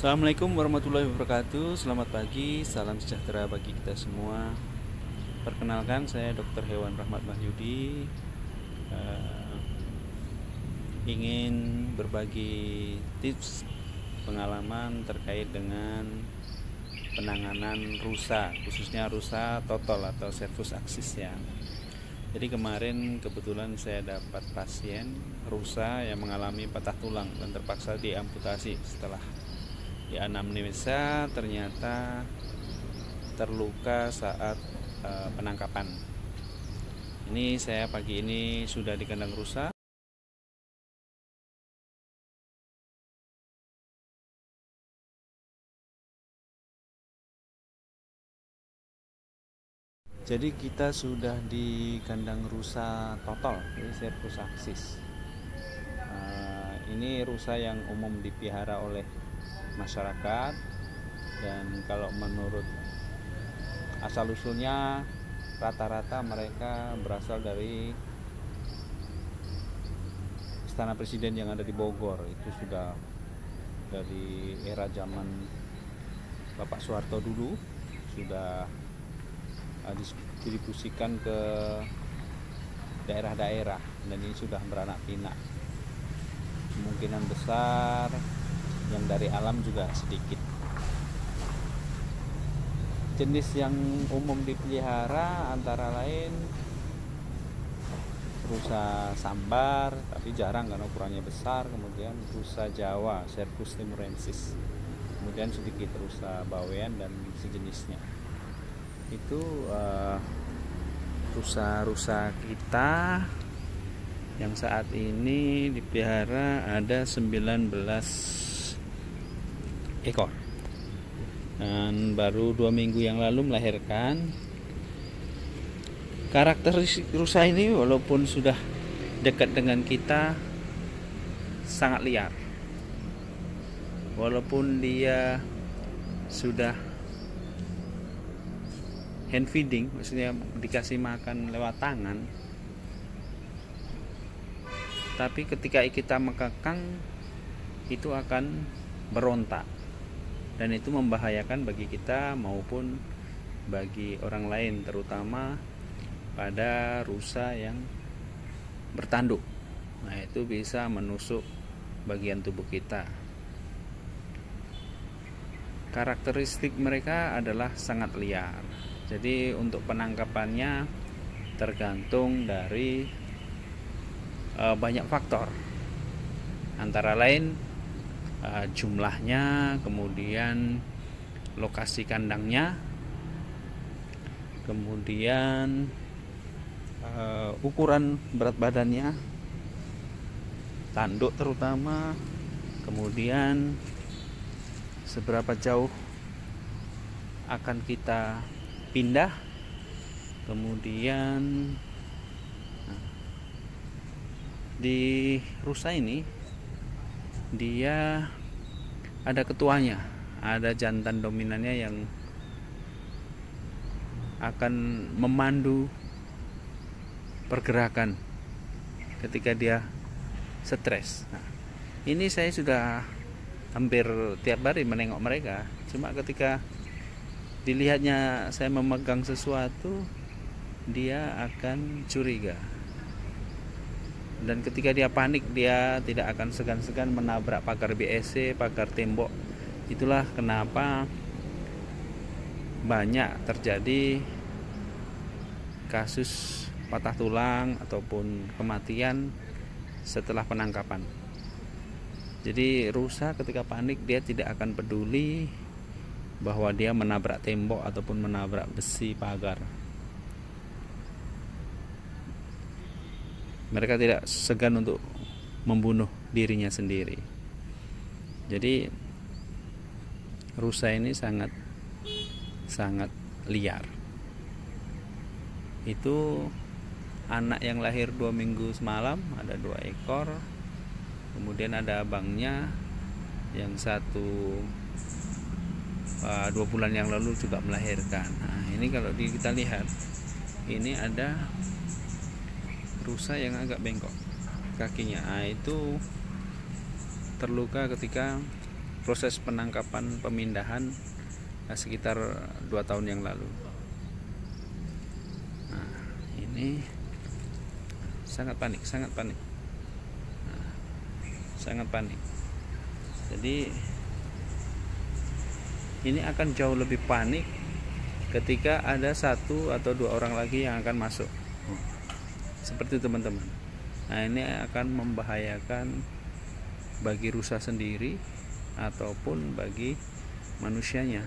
Assalamualaikum warahmatullahi wabarakatuh. Selamat pagi, salam sejahtera bagi kita semua. Perkenalkan, saya Dr. Hewan Rahmat Mahyudi. Ingin berbagi tips pengalaman terkait dengan penanganan rusa, khususnya rusa total atau servus aksis ya. Jadi kemarin kebetulan saya dapat pasien rusa yang mengalami patah tulang dan terpaksa diamputasi. Setelah di anamnesa ternyata terluka saat penangkapan. Ini saya pagi ini sudah di kandang rusa. Jadi kita sudah di kandang rusa total, jadi servus aksis. Ini rusa yang umum dipelihara oleh masyarakat, dan kalau menurut asal usulnya rata-rata mereka berasal dari Istana Presiden yang ada di Bogor. Itu sudah dari era zaman Bapak Soeharto dulu sudah didistribusikan ke daerah-daerah, dan ini sudah beranak pinak. Kemungkinan besar yang dari alam juga sedikit. Jenis yang umum dipelihara antara lain rusa sambar, tapi jarang karena ukurannya besar. Kemudian rusa Jawa, Servus timurensis. Kemudian sedikit rusa bawean dan sejenisnya. Itu rusa-rusa kita yang saat ini dipelihara ada 19 ekor, dan baru 2 minggu yang lalu melahirkan. Karakteristik rusa ini walaupun sudah dekat dengan kita sangat liar. Walaupun dia sudah hand feeding, maksudnya dikasih makan lewat tangan, tapi ketika kita mengekang itu akan berontak, dan itu membahayakan bagi kita maupun bagi orang lain, terutama pada rusa yang bertanduk. Nah, itu bisa menusuk bagian tubuh kita. Karakteristik mereka adalah sangat liar. Jadi untuk penangkapannya tergantung dari banyak faktor, antara lain jumlahnya, kemudian lokasi kandangnya, kemudian ukuran berat badannya, tanduk terutama, kemudian seberapa jauh akan kita pindah, kemudian di rusa ini dia ada ketuanya, ada jantan dominannya yang akan memandu pergerakan ketika dia stres. Nah, ini saya sudah hampir tiap hari menengok mereka, cuma ketika dilihatnya saya memegang sesuatu, dia akan curiga, dan ketika dia panik dia tidak akan segan-segan menabrak pagar BSC, pagar tembok. Itulah kenapa banyak terjadi kasus patah tulang ataupun kematian setelah penangkapan. Jadi rusa ketika panik dia tidak akan peduli bahwa dia menabrak tembok ataupun menabrak besi pagar. Mereka tidak segan untuk membunuh dirinya sendiri. Jadi rusa ini sangat liar. Itu anak yang lahir 2 minggu semalam ada 2 ekor. Kemudian ada abangnya yang satu 2 bulan yang lalu juga melahirkan. Nah, ini kalau kita lihat, ini ada rusa yang agak bengkok kakinya. Nah, itu terluka ketika proses penangkapan pemindahan sekitar 2 tahun yang lalu. Nah, ini sangat panik. Nah, sangat panik. Jadi ini akan jauh lebih panik ketika ada 1 atau 2 orang lagi yang akan masuk. Seperti teman-teman. Nah, ini akan membahayakan bagi rusa sendiri ataupun bagi manusianya.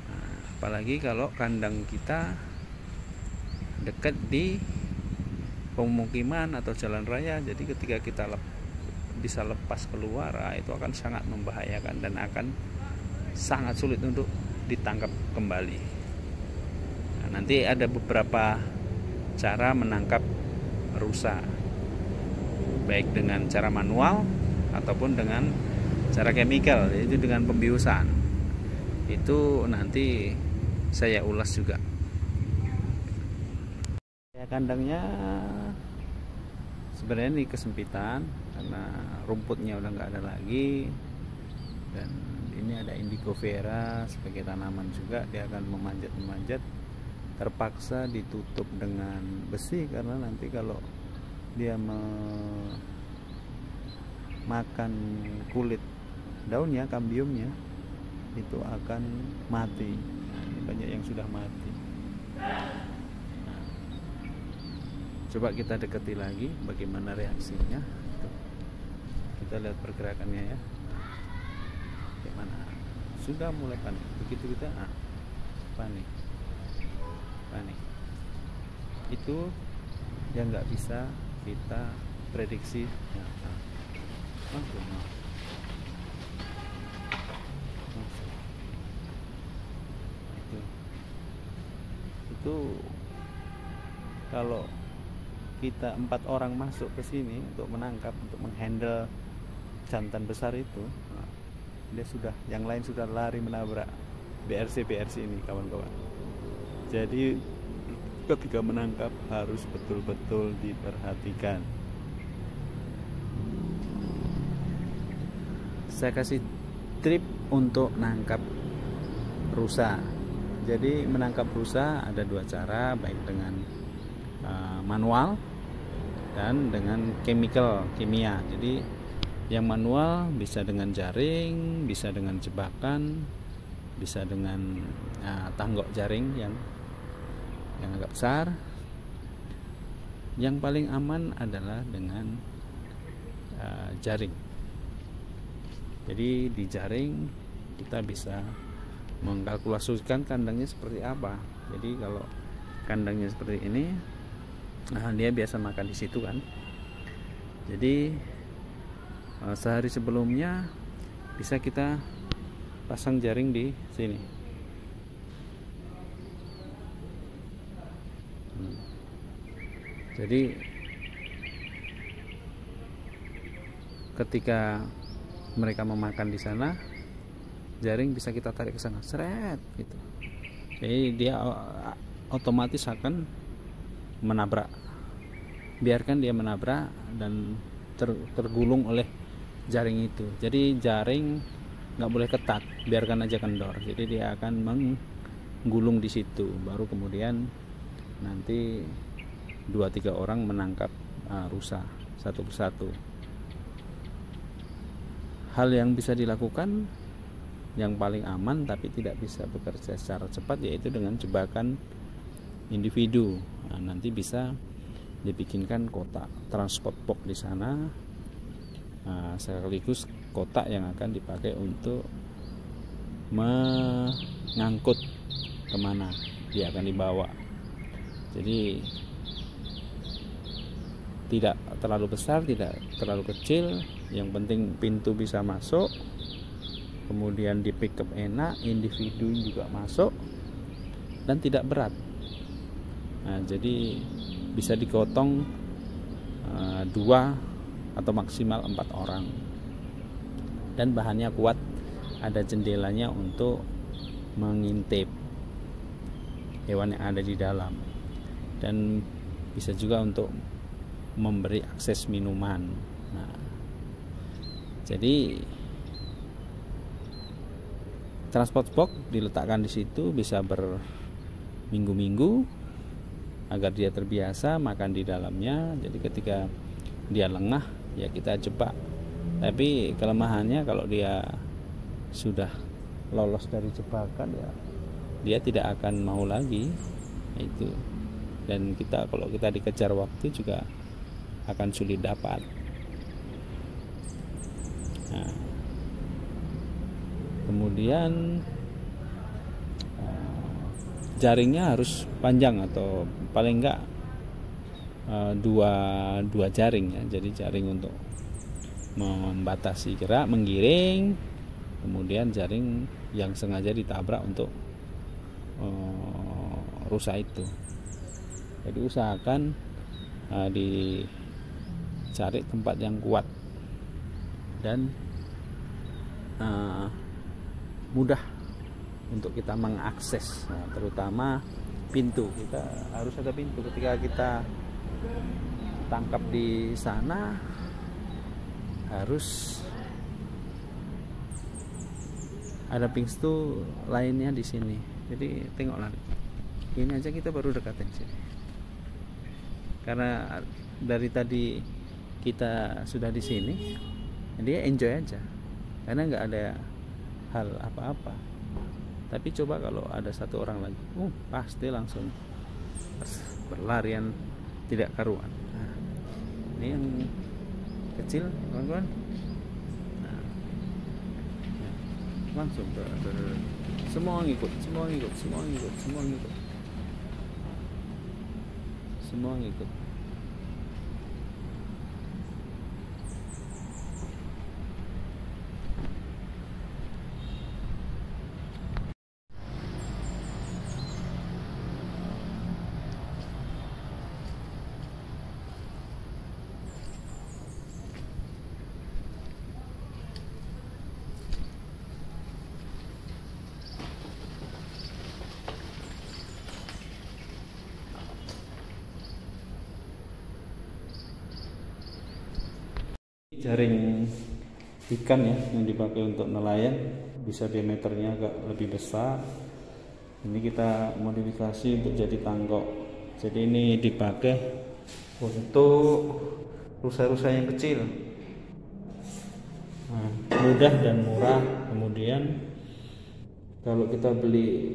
Nah, apalagi kalau kandang kita dekat di pemukiman atau jalan raya, jadi ketika kita bisa lepas keluar, itu akan sangat membahayakan dan akan sangat sulit untuk ditangkap kembali. Nah, nanti ada beberapa cara menangkap rusa, baik dengan cara manual ataupun dengan cara chemical, yaitu dengan pembiusan. Itu nanti saya ulas juga. Ya, kandangnya sebenarnya ini kesempitan karena rumputnya udah nggak ada lagi, dan ini ada indigo vera sebagai tanaman juga. Dia akan memanjat, terpaksa ditutup dengan besi karena nanti kalau dia makan kulit daunnya, kambiumnya, itu akan mati. Nah, ini banyak yang sudah mati. Nah, coba kita dekati lagi bagaimana reaksinya. Kita lihat pergerakannya ya, bagaimana. Sudah mulai panik. Begitu kita panik. Itu yang nggak bisa kita prediksi. Itu kalau kita 4 orang masuk ke sini untuk menangkap, untuk menghandle jantan besar itu, dia sudah, yang lain sudah lari menabrak BRC ini, kawan-kawan. Jadi ketika menangkap harus betul-betul diperhatikan. Saya kasih trik untuk nangkap rusa. Jadi menangkap rusa ada 2 cara, baik dengan manual dan dengan kimia. Jadi yang manual bisa dengan jaring, bisa dengan jebakan, bisa dengan tanggok jaring yang agak besar. Yang paling aman adalah dengan jaring. Jadi di jaring kita bisa mengkalkulasikan kandangnya seperti apa. Jadi kalau kandangnya seperti ini, dia biasa makan di situ kan. Jadi sehari sebelumnya bisa kita pasang jaring di sini. Jadi ketika mereka memakan di sana, jaring bisa kita tarik ke sana, seret gitu. Jadi dia otomatis akan menabrak. Biarkan dia menabrak dan tergulung oleh jaring itu. Jadi jaring nggak boleh ketat, biarkan aja kendor. Jadi dia akan menggulung di situ. Baru kemudian nanti 2-3 orang menangkap rusa satu persatu. Hal yang bisa dilakukan yang paling aman tapi tidak bisa bekerja secara cepat, yaitu dengan jebakan individu. Nanti bisa dibikinkan kotak transport box di sana, sekaligus kotak yang akan dipakai untuk mengangkut kemana dia akan dibawa. Jadi tidak terlalu besar, tidak terlalu kecil, yang penting pintu bisa masuk, kemudian di pick up enak, individu juga masuk, dan tidak berat. Jadi bisa digotong 2 atau maksimal 4 orang, dan bahannya kuat, ada jendelanya untuk mengintip hewan yang ada di dalam, dan bisa juga untuk memberi akses minuman. Jadi transport box diletakkan di situ bisa berminggu-minggu agar dia terbiasa makan di dalamnya. Jadi ketika dia lengah ya kita jebak. Tapi kelemahannya kalau dia sudah lolos dari jebakan ya dia tidak akan mau lagi itu. Dan kalau kita dikejar waktu juga akan sulit dapat. Nah, kemudian jaringnya harus panjang atau paling enggak dua jaring ya. Jadi jaring untuk membatasi gerak menggiring, kemudian jaring yang sengaja ditabrak untuk rusa itu. Jadi usahakan dicari tempat yang kuat dan mudah untuk kita mengakses. Nah, terutama pintu, kita harus ada pintu ketika kita tangkap di sana, harus ada pintu lainnya di sini. Jadi tengoklah, ini aja kita baru dekatin sini karena dari tadi kita sudah di sini, dia enjoy aja karena nggak ada hal apa-apa. Tapi coba kalau ada satu orang lagi, pasti langsung berlarian tidak karuan. Nah, ini yang kecil, kawan-kawan. Nah, langsung semua ngikut. Jaring ikan ya yang dipakai untuk nelayan, bisa diameternya agak lebih besar. Ini kita modifikasi untuk jadi tangkok. Jadi ini dipakai untuk rusa-rusa yang kecil. Nah, mudah dan murah. Kemudian kalau kita beli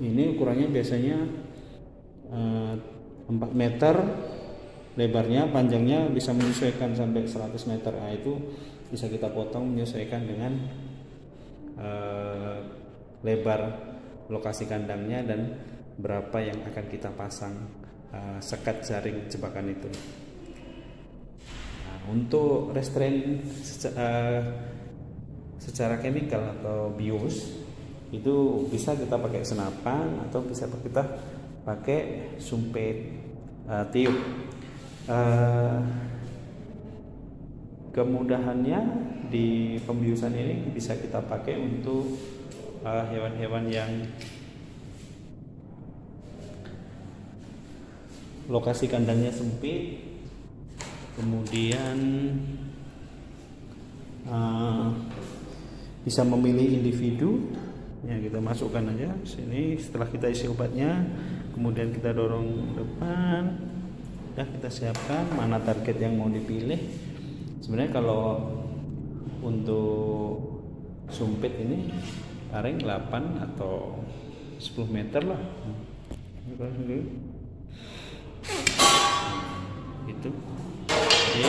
ini ukurannya biasanya 4 meter lebarnya, panjangnya bisa menyesuaikan sampai 100 meter. Nah, itu bisa kita potong menyesuaikan dengan lebar lokasi kandangnya dan berapa yang akan kita pasang sekat jaring jebakan itu. Nah, untuk restrain secara chemical atau bius itu bisa kita pakai senapan atau bisa kita pakai sumpit tiup. Kemudahannya di pembiusan ini bisa kita pakai untuk hewan-hewan yang lokasi kandangnya sempit, kemudian bisa memilih individu ya. Kita masukkan aja sini, setelah kita isi obatnya kemudian kita dorong depan. Kita siapkan mana target yang mau dipilih. Sebenarnya kalau untuk sumpit ini paling 8 atau 10 meter lah itu. Jadi,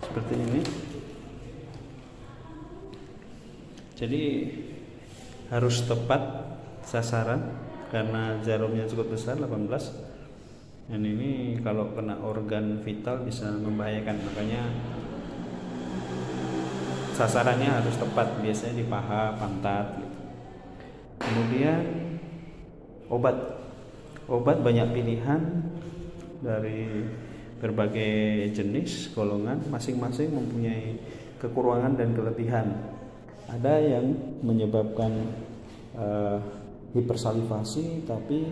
seperti ini. Jadi harus tepat sasaran karena jarumnya cukup besar, 18. Dan ini kalau kena organ vital bisa membahayakan, makanya sasarannya harus tepat, biasanya di paha, pantat gitu. Kemudian obat banyak pilihan dari berbagai jenis, golongan, masing-masing mempunyai kekurangan dan kelebihan. Ada yang menyebabkan hipersalivasi tapi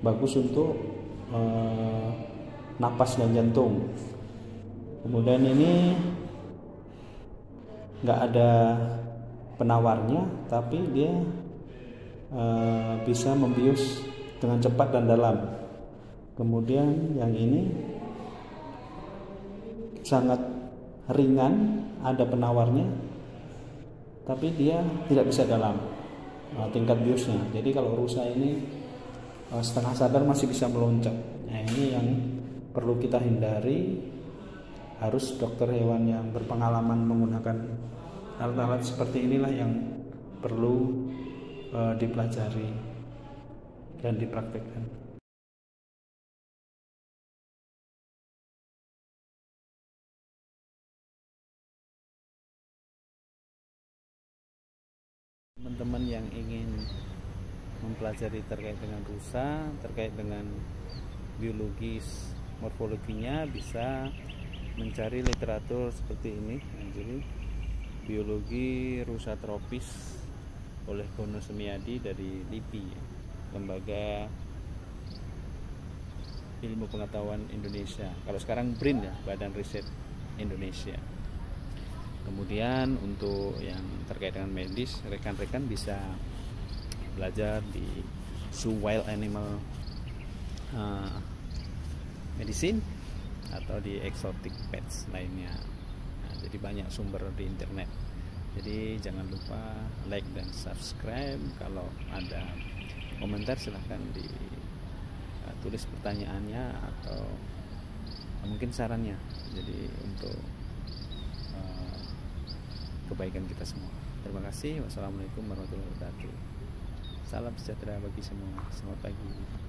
bagus untuk napas dan jantung. Kemudian ini nggak ada penawarnya, tapi dia bisa membius dengan cepat dan dalam. Kemudian yang ini sangat ringan, ada penawarnya, tapi dia tidak bisa dalam tingkat biusnya. Jadi kalau rusa ini setengah sadar masih bisa meloncat. Nah, ini yang perlu kita hindari. Harus dokter hewan yang berpengalaman menggunakan alat-alat seperti inilah yang perlu dipelajari dan dipraktikkan. Teman-teman yang ingin mempelajari terkait dengan rusa, terkait dengan biologis morfologinya, bisa mencari literatur seperti ini. Jadi biologi rusa tropis oleh Gono Semiadi dari LIPI, Lembaga Ilmu Pengetahuan Indonesia. Kalau sekarang BRIN ya, Badan Riset Indonesia. Kemudian untuk yang terkait dengan medis, rekan-rekan bisa belajar di Zoo Wild Animal Medicine atau di Exotic Pets lainnya. Nah, jadi banyak sumber di internet. Jadi jangan lupa like dan subscribe. Kalau ada komentar silahkan ditulis pertanyaannya atau mungkin sarannya. Jadi untuk kebaikan kita semua. Terima kasih. Wassalamualaikum warahmatullahi wabarakatuh. Salam sejahtera bagi semua. Selamat pagi.